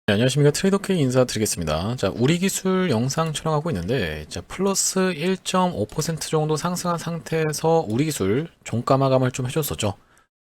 네, 안녕하십니까. 트레이더K 인사드리겠습니다. 자, 우리 기술 영상 촬영하고 있는데, 자, 플러스 1.5% 정도 상승한 상태에서 우리 기술 종가 마감을 좀 해줬었죠.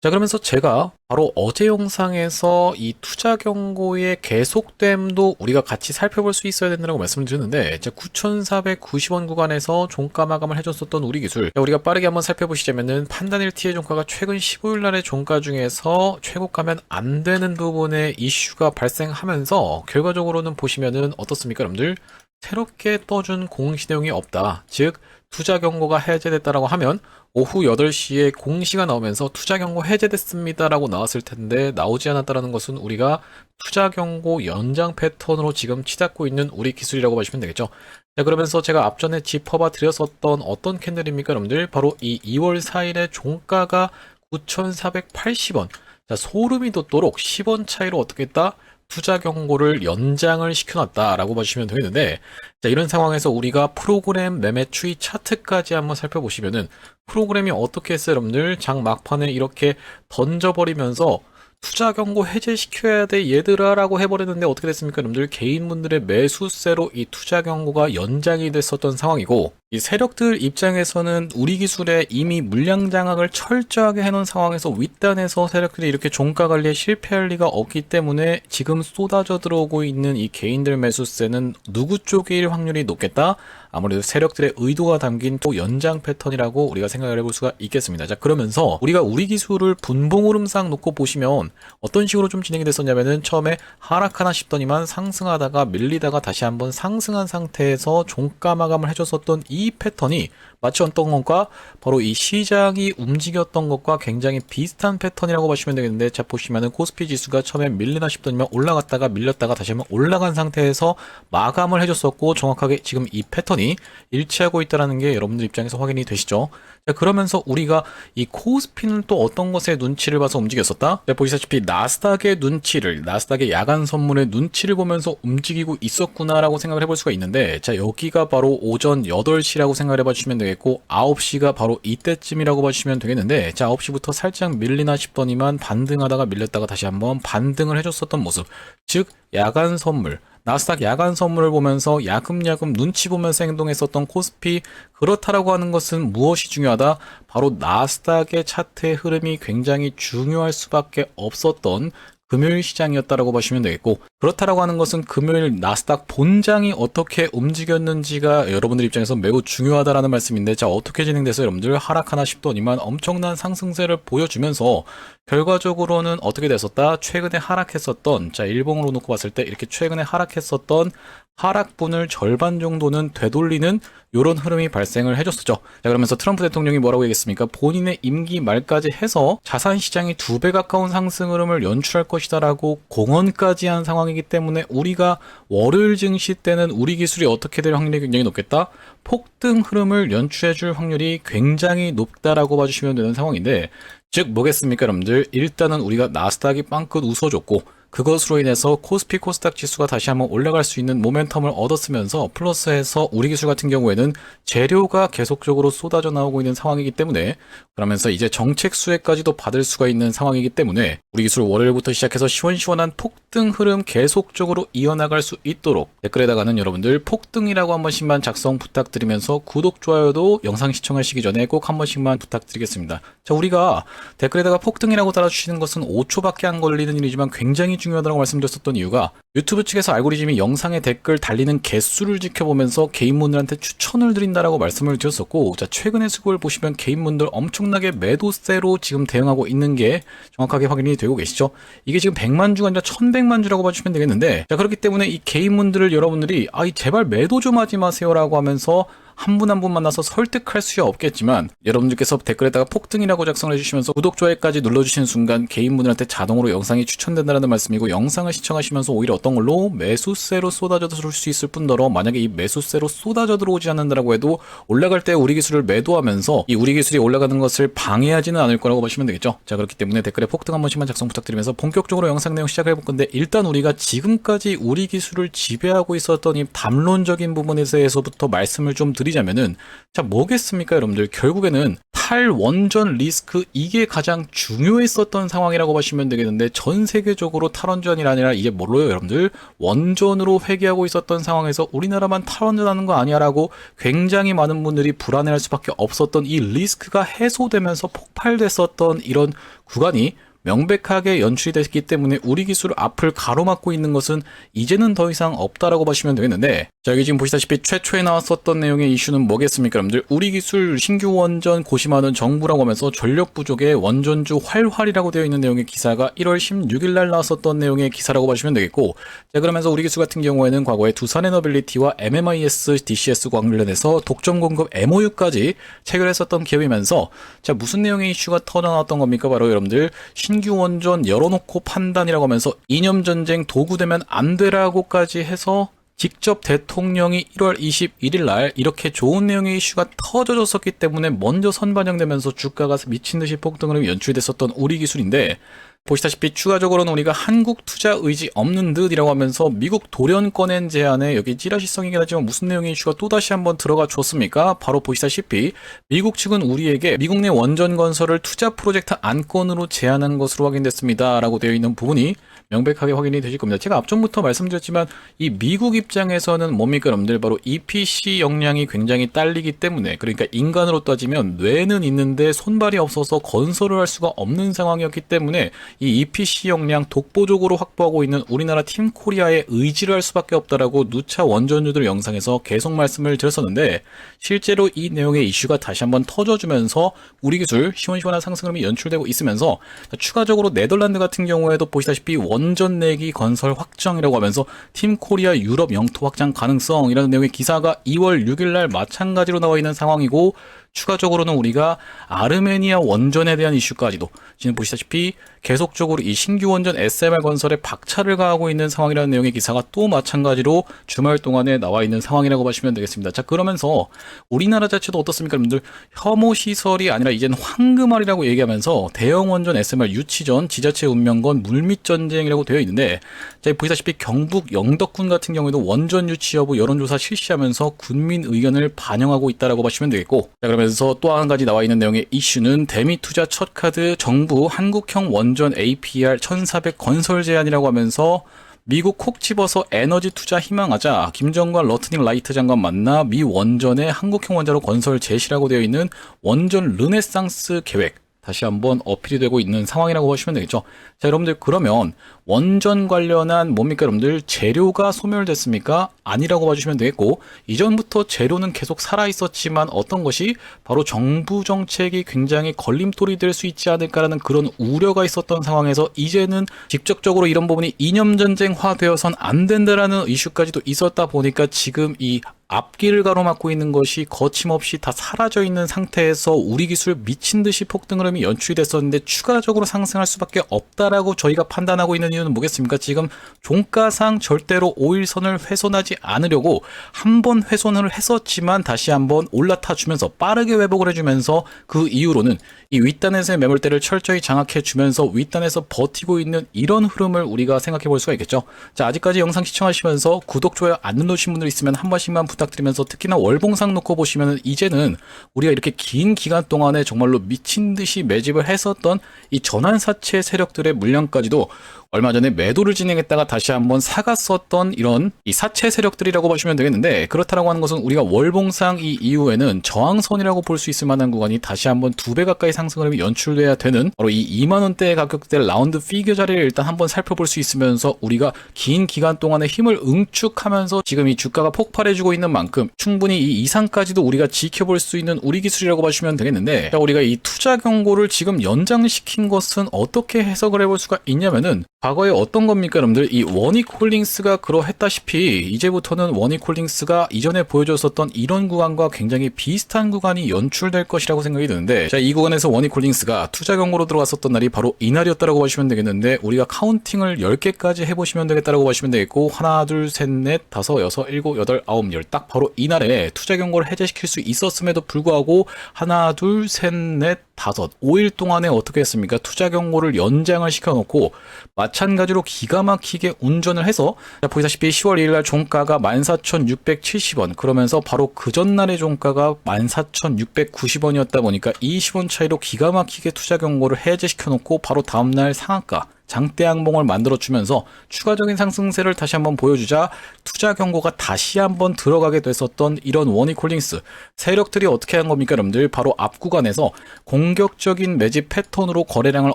자, 그러면서 제가 바로 어제 영상에서 이 투자 경고의 계속됨도 우리가 같이 살펴볼 수 있어야 된다고 말씀을 드렸는데, 자, 9,490원 구간에서 종가 마감을 해줬었던 우리 기술. 자, 우리가 빠르게 한번 살펴보시자면은 판단 일티의 종가가 최근 15일 날의 종가 중에서 최고가면 안 되는 부분에 이슈가 발생하면서 결과적으로는 보시면은 어떻습니까, 여러분들? 새롭게 떠준 공시 내용이 없다. 즉, 투자 경고가 해제됐다라고 하면 오후 8시에 공시가 나오면서 투자 경고 해제됐습니다라고 나왔을 텐데 나오지 않았다라는 것은 우리가 투자 경고 연장 패턴으로 지금 치닫고 있는 우리 기술이라고 보시면 되겠죠. 자, 그러면서 제가 앞전에 짚어봐 드렸었던 어떤 캔들입니까, 여러분들? 바로 이 2월 4일에 종가가 9,480원. 자, 소름이 돋도록 10원 차이로 어떻게 했다? 투자 경고를 연장을 시켜놨다라고 보시면 되겠는데, 자, 이런 상황에서 우리가 프로그램 매매 추이 차트까지 한번 살펴보시면은 프로그램이 어떻게 했어요, 여러분들? 장 막판에 이렇게 던져버리면서 투자 경고 해제시켜야 돼 얘들아 라고 해버렸는데 어떻게 됐습니까, 여러분들? 개인분들의 매수세로 이 투자 경고가 연장이 됐었던 상황이고, 이 세력들 입장에서는 우리 기술에 이미 물량 장악을 철저하게 해놓은 상황에서 윗단에서 세력들이 이렇게 종가 관리에 실패할 리가 없기 때문에 지금 쏟아져 들어오고 있는 이 개인들 매수세는 누구 쪽일 확률이 높겠다? 아무래도 세력들의 의도가 담긴 또 연장 패턴이라고 우리가 생각을 해볼 수가 있겠습니다. 자, 그러면서 우리가 우리 기술을 분봉 흐름상 놓고 보시면 어떤 식으로 좀 진행이 됐었냐면은 처음에 하락하나 싶더니만 상승하다가 밀리다가 다시 한번 상승한 상태에서 종가 마감을 해줬었던 이 패턴이 마치 어떤 것과 바로 이 시장이 움직였던 것과 굉장히 비슷한 패턴이라고 보시면 되겠는데, 자, 보시면은 코스피 지수가 처음에 밀리나 싶더니만 올라갔다가 밀렸다가 다시 한번 올라간 상태에서 마감을 해줬었고, 정확하게 지금 이 패턴이 일치하고 있다는 게 여러분들 입장에서 확인이 되시죠? 자, 그러면서 우리가 이 코스피는 또 어떤 것에 눈치를 봐서 움직였었다? 자, 보시다시피 나스닥의 야간 선물의 눈치를 보면서 움직이고 있었구나라고 생각을 해볼 수가 있는데, 자, 여기가 바로 오전 8시라고 생각을 해봐 주시면 되겠고, 9시가 바로 이때쯤이라고 봐주시면 되겠는데, 자, 9시부터 살짝 밀리나 싶더니만 반등하다가 밀렸다가 다시 한번 반등을 해줬었던 모습. 즉, 야간 선물, 나스닥 야간 선물을 보면서 야금야금 눈치 보면서 행동했었던 코스피, 그렇다라고 하는 것은 무엇이 중요하다? 바로 나스닥의 차트의 흐름이 굉장히 중요할 수밖에 없었던 금요일 시장이었다라고 보시면 되겠고, 그렇다라고 하는 것은 금요일 나스닥 본장이 어떻게 움직였는지가 여러분들 입장에서 매우 중요하다라는 말씀인데, 자, 어떻게 진행돼서 여러분들 하락하나 싶더니만 엄청난 상승세를 보여주면서 결과적으로는 어떻게 됐었다? 최근에 하락했었던, 자, 일봉으로 놓고 봤을 때 이렇게 최근에 하락했었던 하락분을 절반 정도는 되돌리는 이런 흐름이 발생을 해줬었죠. 자, 그러면서 트럼프 대통령이 뭐라고 얘기했습니까? 본인의 임기 말까지 해서 자산 시장이 2배 가까운 상승 흐름을 연출할 것이다라고 공언까지 한 상황이기 때문에 우리가 월요일 증시 때는 우리 기술이 어떻게 될 확률이 굉장히 높겠다? 폭등 흐름을 연출해줄 확률이 굉장히 높다라고 봐주시면 되는 상황인데, 즉 뭐겠습니까, 여러분들? 일단은 우리가 나스닥이 빵끝 웃어줬고, 그것으로 인해서 코스피 코스닥 지수가 다시 한번 올라갈 수 있는 모멘텀을 얻었으면서 플러스해서 우리 기술 같은 경우에는 재료가 계속적으로 쏟아져 나오고 있는 상황이기 때문에, 그러면서 이제 정책 수혜까지도 받을 수가 있는 상황이기 때문에 우리 기술 월요일부터 시작해서 시원시원한 폭등 흐름 계속적으로 이어나갈 수 있도록 댓글에다가는 여러분들 폭등이라고 한 번씩만 작성 부탁드리면서 구독, 좋아요도 영상 시청하시기 전에 꼭 한 번씩만 부탁드리겠습니다. 자, 우리가 댓글에다가 폭등이라고 달아주시는 것은 5초밖에 안 걸리는 일이지만 굉장히 중요하다고 말씀드렸었던 이유가, 유튜브 측에서 알고리즘이 영상에 댓글 달리는 개수를 지켜보면서 개인분들한테 추천을 드린다라고 말씀을 드렸었고, 자, 최근의 수급을 보시면 개인분들 엄청나게 매도세로 지금 대응하고 있는 게 정확하게 확인이 되고 계시죠. 이게 지금 100만 주가 아니라 1100만 주라고 봐주시면 되겠는데, 자, 그렇기 때문에 이 개인분들을 여러분들이 제발 매도 좀 하지 마세요라고 하면서 한 분 한 분 만나서 설득할 수야 없겠지만, 여러분들께서 댓글에다가 폭등이라고 작성을 해주시면서 구독, 좋아요까지 눌러주시는 순간 개인분들한테 자동으로 영상이 추천된다는 말씀이고, 영상을 시청하시면서 오히려 어떤 걸로 매수세로 쏟아져 들어올 수 있을 뿐더러, 만약에 이 매수세로 쏟아져 들어오지 않는다라고 해도 올라갈 때 우리 기술을 매도하면서 이 우리 기술이 올라가는 것을 방해하지는 않을 거라고 보시면 되겠죠. 자, 그렇기 때문에 댓글에 폭등 한 번씩만 작성 부탁드리면서 본격적으로 영상 내용 시작해 볼 건데, 일단 우리가 지금까지 우리 기술을 지배하고 있었던 이 담론적인 부분에 대해서부터 말씀을 좀 드리 드리자면은, 자, 뭐겠습니까, 여러분들? 결국에는 탈원전 리스크, 이게 가장 중요했었던 상황이라고 보시면 되겠는데, 전 세계적으로 탈원전이 아니라 이제 뭘로요, 여러분들? 원전으로 회귀하고 있었던 상황에서 우리나라만 탈원전하는 거 아니야라고 굉장히 많은 분들이 불안해할 수밖에 없었던 이 리스크가 해소되면서 폭발됐었던 이런 구간이 명백하게 연출이 됐기 때문에 우리 기술 앞을 가로막고 있는 것은 이제는 더 이상 없다라고 보시면 되겠는데, 자, 여기 지금 보시다시피 최초에 나왔었던 내용의 이슈는 뭐겠습니까, 여러분들? 우리 기술 신규 원전 고심하는 정부라고 하면서 전력 부족에 원전주 활활이라고 되어 있는 내용의 기사가 1월 16일 날 나왔었던 내용의 기사라고 보시면 되겠고, 자, 그러면서 우리 기술 같은 경우에는 과거에 두산에너빌리티와 MMIS, DCS 관련해서 독점 공급 MOU까지 체결했었던 기업이면서, 자, 무슨 내용의 이슈가 터져나왔던 겁니까? 바로 여러분들 신규 원전 열어놓고 판단이라고 하면서 이념 전쟁 도구되면 안 되라고까지 해서 직접 대통령이 1월 21일 날 이렇게 좋은 내용의 이슈가 터져졌었기 때문에 먼저 선반영되면서 주가가 미친 듯이 폭등을 연출됐었던 우리 기술인데, 보시다시피 추가적으로는 우리가 한국 투자 의지 없는 듯이라고 하면서 미국 돌연 꺼낸 제안에, 여기 찌라시성이긴 하지만 무슨 내용의 이슈가 또다시 한번 들어가 줬습니까? 바로 보시다시피 미국 측은 우리에게 미국 내 원전 건설을 투자 프로젝트 안건으로 제안한 것으로 확인됐습니다 라고 되어 있는 부분이 명백하게 확인이 되실 겁니다. 제가 앞전부터 말씀드렸지만 이 미국 입장에서는 뭡니까, 여러분들? 바로 EPC 역량이 굉장히 딸리기 때문에, 그러니까 인간으로 따지면 뇌는 있는데 손발이 없어서 건설을 할 수가 없는 상황이었기 때문에 이 EPC 역량 독보적으로 확보하고 있는 우리나라 팀코리아에 의지를 할 수밖에 없다라고 누차 원전주들 영상에서 계속 말씀을 드렸었는데, 실제로 이 내용의 이슈가 다시 한번 터져주면서 우리 기술 시원시원한 상승 흐름이 연출되고 있으면서, 추가적으로 네덜란드 같은 경우에도 보시다시피 원전 내기 건설 확정이라고 하면서 팀코리아 유럽 영토 확장 가능성이라는 내용의 기사가 2월 6일 날 마찬가지로 나와 있는 상황이고, 추가적으로는 우리가 아르메니아 원전에 대한 이슈까지도 지금 보시다시피 계속적으로 이 신규 원전 SMR 건설에 박차를 가하고 있는 상황이라는 내용의 기사가 또 마찬가지로 주말 동안에 나와 있는 상황이라고 보시면 되겠습니다. 자, 그러면서 우리나라 자체도 어떻습니까, 여러분들? 혐오 시설이 아니라 이제는 황금알이라고 얘기하면서 대형 원전 SMR 유치전, 지자체 운명건, 물밑 전쟁이라고 되어 있는데, 자, 보시다시피 경북 영덕군 같은 경우에도 원전 유치 여부 여론조사 실시하면서 군민 의견을 반영하고 있다라고 보시면 되겠고, 자, 그러면서 또 한 가지 나와 있는 내용의 이슈는 대미 투자 첫 카드 정부 한국형 원전 APR 1400 건설 제안이라고 하면서 미국 콕 집어서 에너지 투자 희망하자, 김정관 러트닝 라이트 장관 만나 미 원전의 한국형 원자로 건설 제시라고 되어 있는 원전 르네상스 계획 다시 한번 어필이 되고 있는 상황이라고 보시면 되겠죠. 자, 여러분들, 그러면 원전 관련한 뭡니까, 여러분들? 재료가 소멸됐습니까? 아니라고 봐주시면 되겠고, 이전부터 재료는 계속 살아있었지만 어떤 것이 바로 정부 정책이 굉장히 걸림돌이 될 수 있지 않을까라는 그런 우려가 있었던 상황에서 이제는 직접적으로 이런 부분이 이념전쟁화 되어선 안 된다라는 이슈까지도 있었다 보니까 지금 이 앞길을 가로막고 있는 것이 거침없이 다 사라져 있는 상태에서 우리 기술 미친 듯이 폭등 흐름이 연출이 됐었는데 추가적으로 상승할 수밖에 없다라고 저희가 판단하고 있는 이유는 뭐겠습니까? 지금 종가상 절대로 5일선을 훼손하지 않으려고 한번 훼손을 했었지만 다시 한번 올라타 주면서 빠르게 회복을 해주면서 그 이후로는 이 윗단에서의 매물대를 철저히 장악해 주면서 윗단에서 버티고 있는 이런 흐름을 우리가 생각해 볼 수가 있겠죠. 자, 아직까지 영상 시청하시면서 구독, 좋아요 안 눌러주신 분들 있으면 한 번씩만 부탁드리면서, 특히나 월봉상 놓고 보시면 이제는 우리가 이렇게 긴 기간 동안에 정말로 미친 듯이 매집을 했었던 이 전환사채 세력들의 물량까지도 얼마 전에 매도를 진행했다가 다시 한번 사갔었던 이런 이 사채 세력들이라고 보시면 되겠는데, 그렇다라고 하는 것은 우리가 월봉상 이 이후에는 저항선이라고 볼 수 있을 만한 구간이 다시 한번 2배 가까이 상승 흐름이 연출돼야 되는 바로 이 2만원대 가격대 라운드 피겨 자리를 일단 한번 살펴볼 수 있으면서, 우리가 긴 기간 동안의 힘을 응축하면서 지금 이 주가가 폭발해주고 있는 만큼 충분히 이 이상까지도 우리가 지켜볼 수 있는 우리 기술이라고 보시면 되겠는데, 자, 우리가 이 투자 경고를 지금 연장시킨 것은 어떻게 해석을 해볼 수가 있냐면은, 과거에 어떤 겁니까, 여러분들? 이 원익홀딩스가 그러했다시피 이제부터는 원익홀딩스가 이전에 보여줬었던 이런 구간과 굉장히 비슷한 구간이 연출될 것이라고 생각이 드는데, 자, 이 구간에서 원익홀딩스가 투자 경고로 들어갔었던 날이 바로 이날이었다라고 보시면 되겠는데, 우리가 카운팅을 10개까지 해보시면 되겠다라고 보시면 되겠고, 하나, 둘, 셋, 넷, 다섯, 여섯, 일곱, 여덟, 아홉, 열, 딱 딱 바로 이날에 투자 경고를 해제시킬 수 있었음에도 불구하고 하나, 둘, 셋, 넷, 다섯, 5일 동안에 어떻게 했습니까? 투자 경고를 연장을 시켜놓고 마찬가지로 기가 막히게 운전을 해서 보시다시피 10월 2일 날 종가가 14,670원 그러면서 바로 그 전날의 종가가 14,690원이었다 보니까 20원 차이로 기가 막히게 투자 경고를 해제시켜놓고 바로 다음날 상한가 장대 양봉을 만들어주면서 추가적인 상승세를 다시 한번 보여주자 투자 경고가 다시 한번 들어가게 됐었던 이런 원익홀딩스 세력들이 어떻게 한 겁니까 여러분들? 바로 앞 구간에서 공격적인 매집 패턴으로 거래량을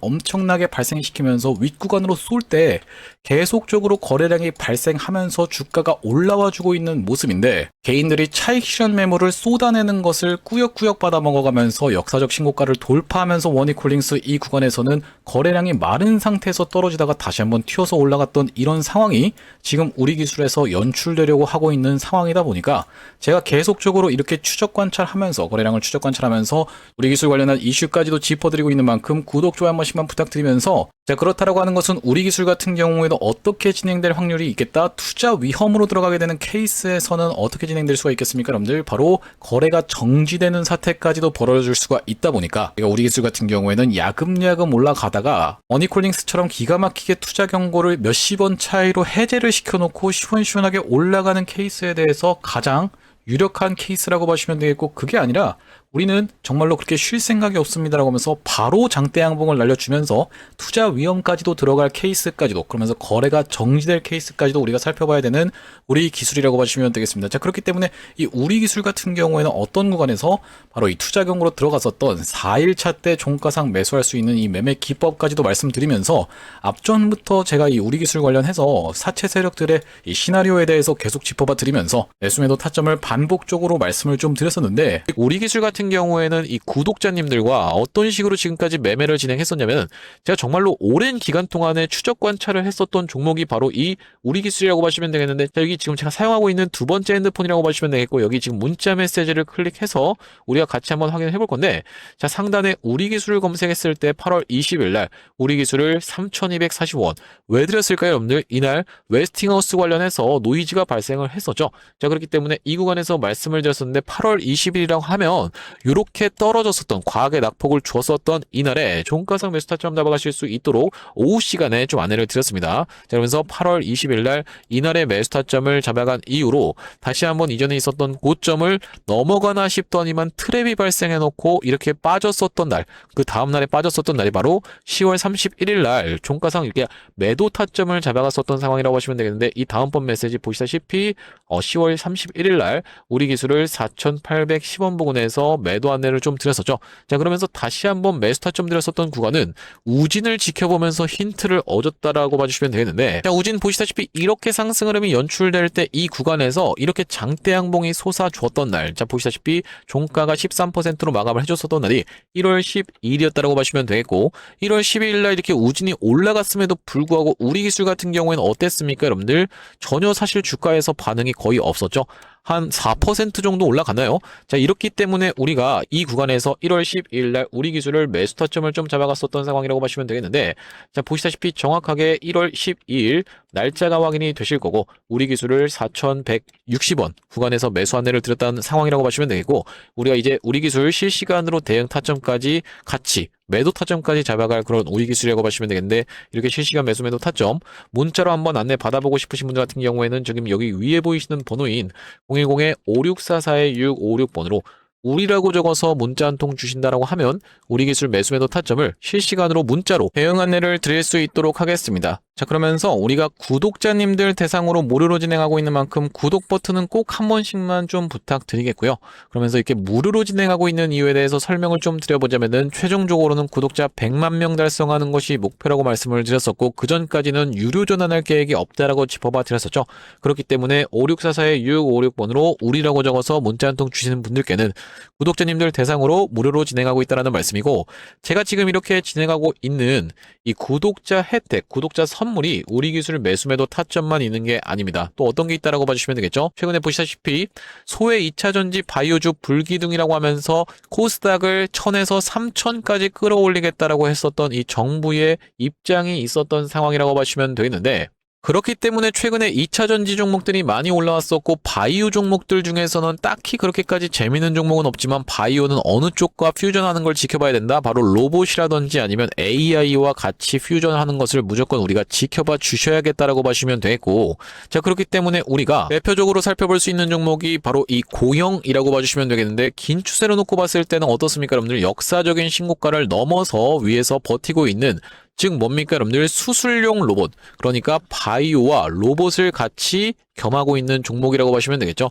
엄청나게 발생시키면서 윗구간으로 쏠 때 계속적으로 거래량이 발생하면서 주가가 올라와 주고 있는 모습인데 개인들이 차익 실현 매물을 쏟아내는 것을 꾸역꾸역 받아먹어가면서 역사적 신고가를 돌파하면서 원익홀딩스 이 구간에서는 거래량이 마른 상태에서 떨어지다가 다시 한번 튀어서 올라갔던 이런 상황이 지금 우리 기술에서 연출되려고 하고 있는 상황이다 보니까 제가 계속적으로 이렇게 추적 관찰하면서 거래량을 추적 관찰하면서 우리 기술 관련한 이슈까지도 짚어드리고 있는 만큼 구독, 좋아요 한 번씩만 부탁드리면서 자 그렇다라고 하는 것은 우리 기술 같은 경우에도 어떻게 진행될 확률이 있겠다? 투자 위험으로 들어가게 되는 케이스에서는 어떻게 진행될 수가 있겠습니까 여러분들? 바로 거래가 정지되는 사태까지도 벌어질 수가 있다 보니까 우리 기술 같은 경우에는 야금야금 올라가다가 원익홀딩스처럼 기가 막히게 투자 경고를 몇십 원 차이로 해제를 시켜놓고 시원시원하게 올라가는 케이스에 대해서 가장 유력한 케이스라고 보시면 되겠고 그게 아니라 우리는 정말로 그렇게 쉴 생각이 없습니다라고 하면서 바로 장대 양봉을 날려주면서 투자 위험까지도 들어갈 케이스까지도 그러면서 거래가 정지될 케이스까지도 우리가 살펴봐야 되는 우리 기술이라고 보시면 되겠습니다. 자 그렇기 때문에 이 우리 기술 같은 경우에는 어떤 구간에서 바로 이 투자 경고로 들어갔었던 4일차 때 종가상 매수할 수 있는 이 매매 기법까지도 말씀드리면서 앞전부터 제가 이 우리 기술 관련해서 사채 세력들의 이 시나리오에 대해서 계속 짚어봐 드리면서 매수매도 타점을 반복적으로 말씀을 좀 드렸었는데 우리 기술 같은 경우에는 이 구독자님들과 어떤 식으로 지금까지 매매를 진행했었냐면 제가 정말로 오랜 기간 동안에 추적 관찰을 했었던 종목이 바로 이 우리 기술이라고 보시면 되겠는데 자, 여기 지금 제가 사용하고 있는 두 번째 핸드폰이라고 보시면 되겠고 여기 지금 문자 메시지를 클릭해서 우리가 같이 한번 확인해 볼 건데 자 상단에 우리 기술을 검색했을 때 8월 20일 날 우리 기술을 3,240원 왜 드렸을까요 여러분들? 이날 웨스팅하우스 관련해서 노이즈가 발생을 했었죠. 자 그렇기 때문에 이 구간에서 말씀을 드렸었는데 8월 20일이라고 하면 이렇게 떨어졌었던 과하게 낙폭을 주었었던 이날에 종가상 매수 타점 잡아가실 수 있도록 오후 시간에 좀 안내를 드렸습니다. 자 그러면서 8월 20일 날 이날의 매수 타점을 잡아간 이후로 다시 한번 이전에 있었던 고점을 넘어가나 싶더니만 트랩이 발생해놓고 이렇게 빠졌었던 날 그 다음날에 빠졌었던 날이 바로 10월 31일 날 종가상 이렇게 매도 타점을 잡아갔었던 상황이라고 하시면 되겠는데 이 다음번 메시지 보시다시피 10월 31일 날 우리 기술을 4,810원 부근에서 매도 안내를 좀 드렸었죠. 자 그러면서 다시 한번 매수 타점 드렸었던 구간은 우진을 지켜보면서 힌트를 얻었다라고 봐주시면 되겠는데 자 우진 보시다시피 이렇게 상승 흐름이 연출될 때 이 구간에서 이렇게 장대 양봉이 솟아주었던 날 자 보시다시피 종가가 13%로 마감을 해줬었던 날이 1월 12일이었다라고 보시면 되겠고 1월 12일 날 이렇게 우진이 올라갔음에도 불구하고 우리 기술 같은 경우에는 어땠습니까 여러분들? 전혀 사실 주가에서 반응이 거의 없었죠. 한 4% 정도 올라가나요? 자 이렇기 때문에 우리가 이 구간에서 1월 12일 날 우리 기술을 매수 타점을 좀 잡아갔었던 상황이라고 보시면 되겠는데 자 보시다시피 정확하게 1월 12일 날짜가 확인이 되실 거고 우리 기술을 4,160원 구간에서 매수 안내를 드렸다는 상황이라고 보시면 되겠고 우리가 이제 우리 기술 실시간으로 대응 타점까지 같이 매도 타점까지 잡아갈 그런 우리 기술이라고 보시면 되겠는데 이렇게 실시간 매수 매도 타점 문자로 한번 안내 받아보고 싶으신 분들 같은 경우에는 지금 여기 위에 보이시는 번호인 010-5644-656번으로 우리라고 적어서 문자 한 통 주신다라고 하면 우리 기술 매수 매도 타점을 실시간으로 문자로 대응 안내를 드릴 수 있도록 하겠습니다. 자 그러면서 우리가 구독자님들 대상으로 무료로 진행하고 있는 만큼 구독 버튼은 꼭 한 번씩만 좀 부탁드리겠고요. 그러면서 이렇게 무료로 진행하고 있는 이유에 대해서 설명을 좀 드려보자면은 최종적으로는 구독자 100만 명 달성하는 것이 목표라고 말씀을 드렸었고 그 전까지는 유료 전환할 계획이 없다라고 짚어봐 드렸었죠. 그렇기 때문에 5644-656번으로 우리라고 적어서 문자 한 통 주시는 분들께는 구독자님들 대상으로 무료로 진행하고 있다는 말씀이고 제가 지금 이렇게 진행하고 있는 이 구독자 혜택, 구독자 선물이 우리 기술 매수 매도 타점만 있는 게 아닙니다. 또 어떤 게 있다라고 봐주시면 되겠죠. 최근에 보시다시피 소외 2차전지 바이오주 불기둥이라고 하면서 코스닥을 1000에서 3000까지 끌어올리겠다라고 했었던 이 정부의 입장이 있었던 상황이라고 봐주시면 되겠는데 그렇기 때문에 최근에 2차 전지 종목들이 많이 올라왔었고 바이오 종목들 중에서는 딱히 그렇게까지 재밌는 종목은 없지만 바이오는 어느 쪽과 퓨전하는 걸 지켜봐야 된다. 바로 로봇이라든지 아니면 AI와 같이 퓨전하는 것을 무조건 우리가 지켜봐 주셔야겠다라고 보시면 되겠고, 자 그렇기 때문에 우리가 대표적으로 살펴볼 수 있는 종목이 바로 이 고영이라고 봐주시면 되겠는데, 긴 추세로 놓고 봤을 때는 어떻습니까 여러분들? 역사적인 신고가를 넘어서 위에서 버티고 있는, 즉 뭡니까 여러분들? 수술용 로봇, 그러니까 바이오와 로봇을 같이 겸하고 있는 종목이라고 보시면 되겠죠.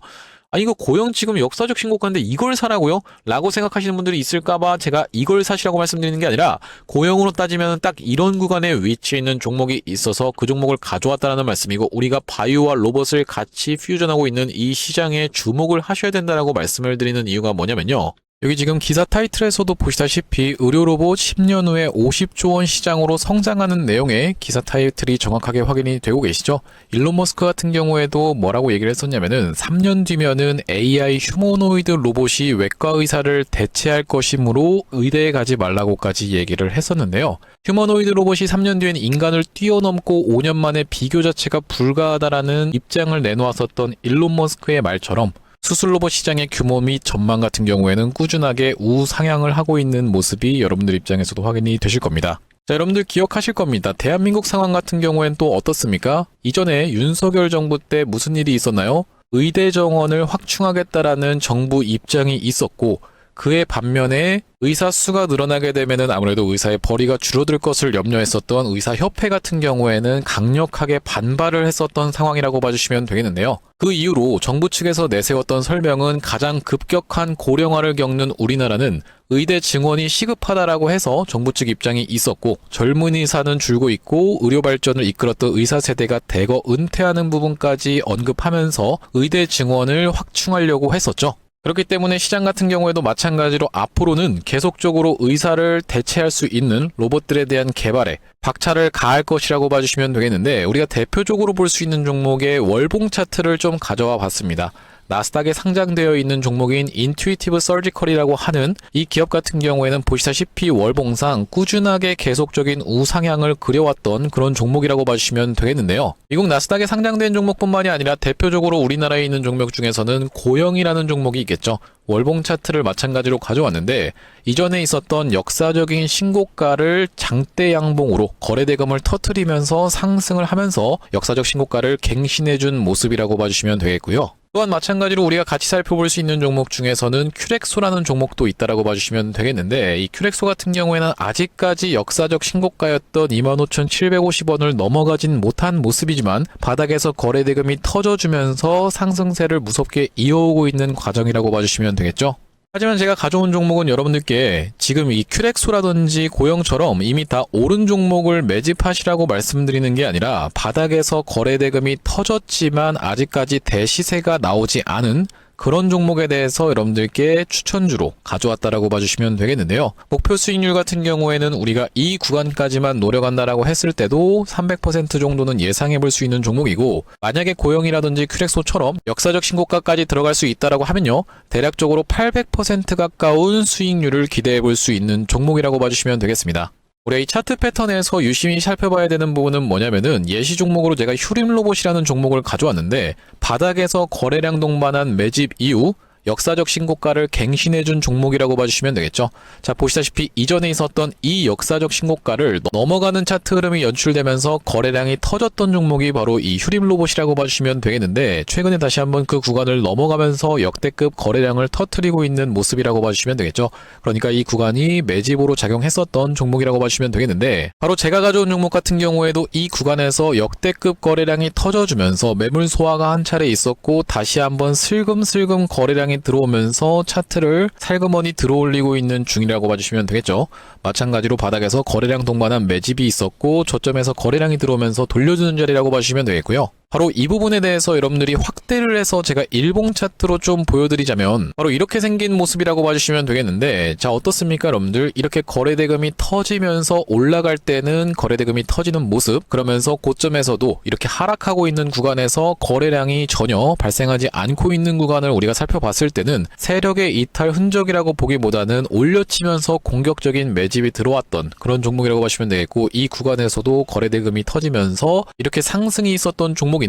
아니 이거 고영 지금 역사적 신고가인데 이걸 사라고요? 라고 생각하시는 분들이 있을까봐 제가 이걸 사시라고 말씀드리는 게 아니라, 고영으로 따지면 딱 이런 구간에 위치해 있는 종목이 있어서 그 종목을 가져왔다는 말씀이고, 우리가 바이오와 로봇을 같이 퓨전하고 있는 이 시장에 주목을 하셔야 된다라고 말씀을 드리는 이유가 뭐냐면요, 여기 지금 기사 타이틀에서도 보시다시피 의료로봇 10년 후에 50조 원 시장으로 성장하는 내용의 기사 타이틀이 정확하게 확인이 되고 계시죠. 일론 머스크 같은 경우에도 뭐라고 얘기를 했었냐면은 3년 뒤면은 AI 휴머노이드 로봇이 외과 의사를 대체할 것이므로 의대에 가지 말라고까지 얘기를 했었는데요. 휴머노이드 로봇이 3년 뒤엔 인간을 뛰어넘고 5년 만에 비교 자체가 불가하다라는 입장을 내놓았었던 일론 머스크의 말처럼 수술 로봇 시장의 규모 및 전망 같은 경우에는 꾸준하게 우상향을 하고 있는 모습이 여러분들 입장에서도 확인이 되실 겁니다. 자, 여러분들 기억하실 겁니다. 대한민국 상황 같은 경우엔 또 어떻습니까? 이전에 윤석열 정부 때 무슨 일이 있었나요? 의대 정원을 확충하겠다라는 정부 입장이 있었고, 그의 반면에 의사 수가 늘어나게 되면은 아무래도 의사의 벌이가 줄어들 것을 염려했었던 의사협회 같은 경우에는 강력하게 반발을 했었던 상황이라고 봐주시면 되겠는데요. 그 이후로 정부 측에서 내세웠던 설명은, 가장 급격한 고령화를 겪는 우리나라는 의대 증원이 시급하다라고 해서 정부 측 입장이 있었고, 젊은 의사는 줄고 있고 의료 발전을 이끌었던 의사 세대가 대거 은퇴하는 부분까지 언급하면서 의대 증원을 확충하려고 했었죠. 그렇기 때문에 시장 같은 경우에도 마찬가지로 앞으로는 계속적으로 의사를 대체할 수 있는 로봇들에 대한 개발에 박차를 가할 것이라고 봐주시면 되겠는데, 우리가 대표적으로 볼 수 있는 종목의 월봉 차트를 좀 가져와 봤습니다. 나스닥에 상장되어 있는 종목인 인투이티브 서지컬이라고 하는 이 기업 같은 경우에는 보시다시피 월봉상 꾸준하게 계속적인 우상향을 그려왔던 그런 종목이라고 봐주시면 되겠는데요. 미국 나스닥에 상장된 종목뿐만이 아니라 대표적으로 우리나라에 있는 종목 중에서는 고영이라는 종목이 있겠죠. 월봉 차트를 마찬가지로 가져왔는데, 이전에 있었던 역사적인 신고가를 장대 양봉으로 거래대금을 터뜨리면서 상승을 하면서 역사적 신고가를 갱신해준 모습이라고 봐주시면 되겠고요. 또한 마찬가지로 우리가 같이 살펴볼 수 있는 종목 중에서는 큐렉소라는 종목도 있다라고 봐주시면 되겠는데, 이 큐렉소 같은 경우에는 아직까지 역사적 신고가였던 25,750원을 넘어가진 못한 모습이지만 바닥에서 거래대금이 터져주면서 상승세를 무섭게 이어오고 있는 과정이라고 봐주시면 되겠죠. 하지만 제가 가져온 종목은 여러분들께 지금 이 큐렉소라든지 고영처럼 이미 다 오른 종목을 매집하시라고 말씀드리는 게 아니라, 바닥에서 거래대금이 터졌지만 아직까지 대시세가 나오지 않은 그런 종목에 대해서 여러분들께 추천주로 가져왔다라고 봐주시면 되겠는데요. 목표 수익률 같은 경우에는 우리가 이 구간까지만 노려간다라고 했을 때도 300% 정도는 예상해 볼 수 있는 종목이고, 만약에 고영이라든지 큐렉소처럼 역사적 신고가까지 들어갈 수 있다라고 하면요, 대략적으로 800% 가까운 수익률을 기대해 볼 수 있는 종목이라고 봐주시면 되겠습니다. 우리 이 차트 패턴에서 유심히 살펴봐야 되는 부분은 뭐냐면은, 예시 종목으로 제가 휴림 로봇이라는 종목을 가져왔는데, 바닥에서 거래량 동반한 매집 이후 역사적 신고가를 갱신해준 종목이라고 봐주시면 되겠죠. 자, 보시다시피 이전에 있었던 이 역사적 신고가를 넘어가는 차트 흐름이 연출되면서 거래량이 터졌던 종목이 바로 이 휴림 로봇이라고 봐주시면 되겠는데, 최근에 다시 한번 그 구간을 넘어가면서 역대급 거래량을 터뜨리고 있는 모습이라고 봐주시면 되겠죠. 그러니까 이 구간이 매집으로 작용했었던 종목이라고 봐주시면 되겠는데, 바로 제가 가져온 종목 같은 경우에도 이 구간에서 역대급 거래량이 터져주면서 매물 소화가 한 차례 있었고, 다시 한번 슬금슬금 거래량이 들어오면서 차트를 살그머니 들어올리고 있는 중이라고 봐주시면 되겠죠. 마찬가지로 바닥에서 거래량 동반한 매집이 있었고, 저점에서 거래량이 들어오면서 돌려주는 자리라고 봐주시면 되겠고요. 바로 이 부분에 대해서 여러분들이 확대를 해서 제가 일봉 차트로 좀 보여드리자면 바로 이렇게 생긴 모습이라고 봐주시면 되겠는데, 자 어떻습니까 여러분들? 이렇게 거래대금이 터지면서 올라갈 때는 거래대금이 터지는 모습, 그러면서 고점에서도 이렇게 하락하고 있는 구간에서 거래량이 전혀 발생하지 않고 있는 구간을 우리가 살펴봤을 때는 세력의 이탈 흔적이라고 보기보다는 올려치면서 공격적인 매집이 들어왔던 그런 종목이라고 보시면 되겠고, 이 구간에서도 거래대금이 터지면서 이렇게 상승이 있었던 종목인데,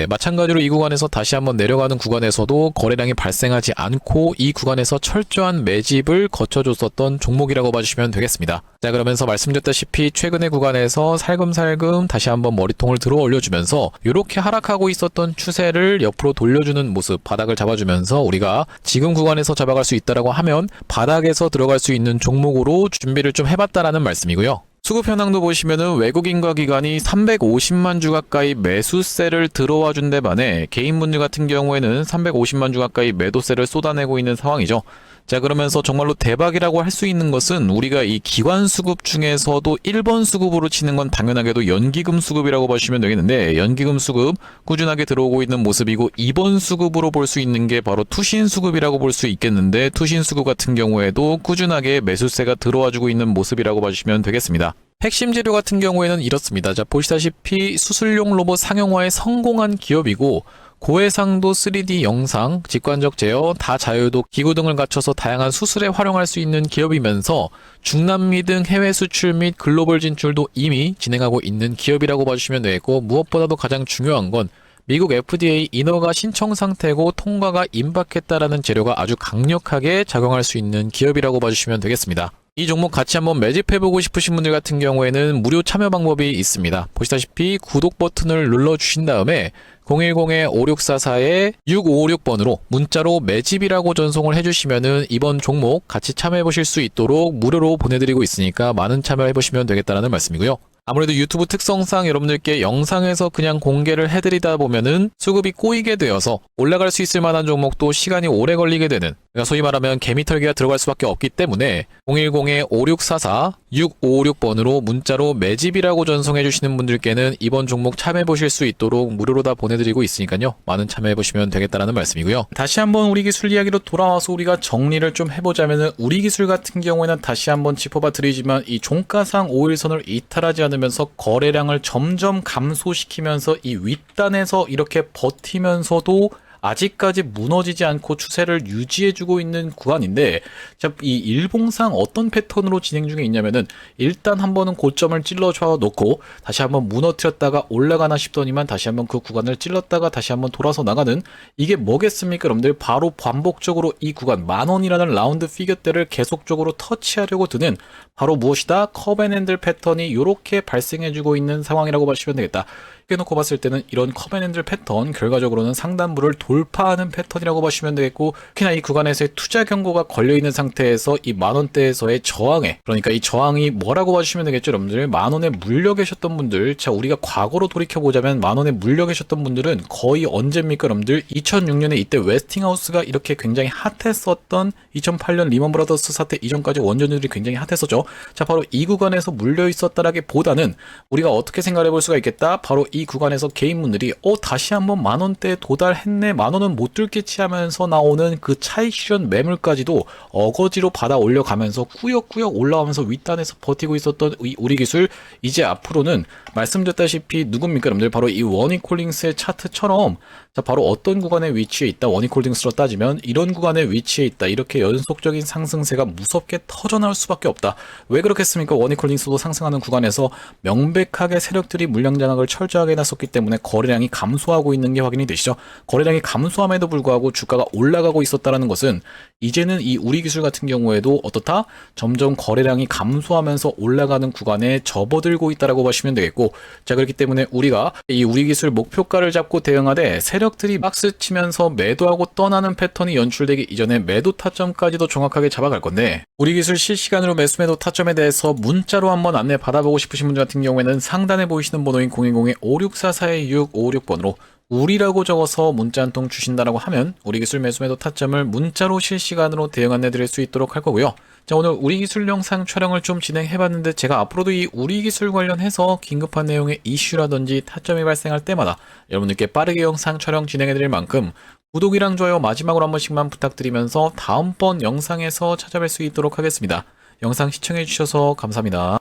마찬가지로 이 구간에서 다시 한번 내려가는 구간에서도 거래량이 발생하지 않고 이 구간에서 철저한 매집을 거쳐줬었던 종목이라고 봐주시면 되겠습니다. 자 그러면서 말씀드렸다시피 최근의 구간에서 살금살금 다시 한번 머리통을 들어 올려주면서 이렇게 하락하고 있었던 추세를 옆으로 돌려주는 모습, 바닥을 잡아주면서 우리가 지금 구간에서 잡아갈 수 있다라고 하면 바닥에서 들어갈 수 있는 종목으로 준비를 좀 해봤다라는 말씀이고요. 수급 현황도 보시면은 외국인과 기관이 350만 주 가까이 매수세를 들어와 준 데 반해 개인분들 같은 경우에는 350만 주 가까이 매도세를 쏟아내고 있는 상황이죠. 자 그러면서 정말로 대박이라고 할 수 있는 것은 우리가 이 기관 수급 중에서도 1번 수급으로 치는 건 당연하게도 연기금 수급이라고 보시면 되겠는데, 연기금 수급 꾸준하게 들어오고 있는 모습이고, 2번 수급으로 볼 수 있는 게 바로 투신 수급이라고 볼 수 있겠는데, 투신 수급 같은 경우에도 꾸준하게 매수세가 들어와주고 있는 모습이라고 봐주시면 되겠습니다. 핵심 재료 같은 경우에는 이렇습니다. 자 보시다시피 수술용 로봇 상용화에 성공한 기업이고, 고해상도 3D 영상, 직관적 제어, 다자유도 기구 등을 갖춰서 다양한 수술에 활용할 수 있는 기업이면서 중남미 등 해외 수출 및 글로벌 진출도 이미 진행하고 있는 기업이라고 봐주시면 되겠고, 무엇보다도 가장 중요한 건 미국 FDA 인허가 신청 상태고 통과가 임박했다라는 재료가 아주 강력하게 작용할 수 있는 기업이라고 봐주시면 되겠습니다. 이 종목 같이 한번 매집해보고 싶으신 분들 같은 경우에는 무료 참여 방법이 있습니다. 보시다시피 구독 버튼을 눌러주신 다음에 010-5644-6556번으로 문자로 매집이라고 전송을 해주시면은 이번 종목 같이 참여해보실 수 있도록 무료로 보내드리고 있으니까 많은 참여해보시면 되겠다는 말씀이고요. 아무래도 유튜브 특성상 여러분들께 영상에서 그냥 공개를 해드리다 보면은 수급이 꼬이게 되어서 올라갈 수 있을 만한 종목도 시간이 오래 걸리게 되는, 그러니까 소위 말하면 개미털기가 들어갈 수밖에 없기 때문에 010-5644-6556번으로 문자로 매집이라고 전송해 주시는 분들께는 이번 종목 참여해 보실 수 있도록 무료로 다 보내드리고 있으니까요, 많은 참여해 보시면 되겠다는 말씀이고요. 다시 한번 우리 기술 이야기로 돌아와서 우리가 정리를 좀 해보자면은, 우리 기술 같은 경우에는 다시 한번 짚어봐 드리지만 이 종가상 5일선을 이탈하지 않으면서 거래량을 점점 감소시키면서 이 윗단에서 이렇게 버티면서도 아직까지 무너지지 않고 추세를 유지해주고 있는 구간인데, 자, 이 일봉상 어떤 패턴으로 진행 중에 있냐면은, 일단 한 번은 고점을 찔러줘 놓고 다시 한번 무너뜨렸다가 올라가나 싶더니만 다시 한번 그 구간을 찔렀다가 다시 한번 돌아서 나가는, 이게 뭐겠습니까 여러분들? 바로 반복적으로 이 구간 10,000원이라는 라운드 피겨대를 계속적으로 터치하려고 드는, 바로 무엇이다? 컵앤핸들 패턴이 이렇게 발생해주고 있는 상황이라고 보시면 되겠다. 놓고 봤을 때는 이런 컵앤핸들 패턴, 결과적으로는 상단부를 돌파하는 패턴이라고 보시면 되겠고, 특히나 이 구간에서의 투자 경고가 걸려있는 상태에서 이 만원대에서의 저항에, 그러니까 이 저항이 뭐라고 봐주시면 되겠죠 여러분들? 만원에 물려 계셨던 분들, 자 우리가 과거로 돌이켜보자면 만원에 물려 계셨던 분들은 거의 언제입니까 여러분들? 2006년에 이때 웨스팅하우스가 이렇게 굉장히 핫했었던 2008년 리먼 브라더스 사태 이전까지 원전들이 굉장히 핫했었죠. 자 바로 이 구간에서 물려 있었다라기보다는 우리가 어떻게 생각해 볼 수가 있겠다? 바로 이 구간에서 개인분들이 다시 한번 만원대에 도달했네, 만원은 못 뚫겠지 하면서 나오는 그 차익 실현 매물까지도 어거지로 받아 올려가면서 꾸역꾸역 올라오면서 윗단에서 버티고 있었던 우리 기술, 이제 앞으로는 말씀드렸다시피 누굽니까 여러분들? 바로 이 워닝콜딩스의 차트처럼, 자 바로 어떤 구간에 위치해 있다, 워닝콜딩스로 따지면 이런 구간에 위치해 있다, 이렇게 연속적인 상승세가 무섭게 터져나올 수밖에 없다. 왜 그렇겠습니까? 워닝콜딩스도 상승하는 구간에서 명백하게 세력들이 물량 장악을 철저하게 해놨었기 때문에 거래량이 감소하고 있는 게 확인이 되시죠. 거래량이 감소함에도 불구하고 주가가 올라가고 있었다는 것은 이제는 이 우리 기술 같은 경우에도 어떻다? 점점 거래량이 감소하면서 올라가는 구간에 접어들고 있다라고 보시면 되겠고, 자 그렇기 때문에 우리가 이 우리 기술 목표가를 잡고 대응하되 세력들이 박스 치면서 매도하고 떠나는 패턴이 연출되기 이전에 매도 타점까지도 정확하게 잡아갈 건데, 우리 기술 실시간으로 매수 매도 타점에 대해서 문자로 한번 안내 받아보고 싶으신 분들 같은 경우에는 상단에 보이시는 번호인 010-5644 5644-2656번으로 우리라고 적어서 문자 한 통 주신다라고 하면 우리기술 매수매도 타점을 문자로 실시간으로 대응 안내 드릴 수 있도록 할 거고요. 자, 오늘 우리기술 영상 촬영을 좀 진행해봤는데 제가 앞으로도 이 우리기술 관련해서 긴급한 내용의 이슈라든지 타점이 발생할 때마다 여러분들께 빠르게 영상 촬영 진행해드릴 만큼 구독이랑 좋아요 마지막으로 한 번씩만 부탁드리면서 다음번 영상에서 찾아뵐 수 있도록 하겠습니다. 영상 시청해주셔서 감사합니다.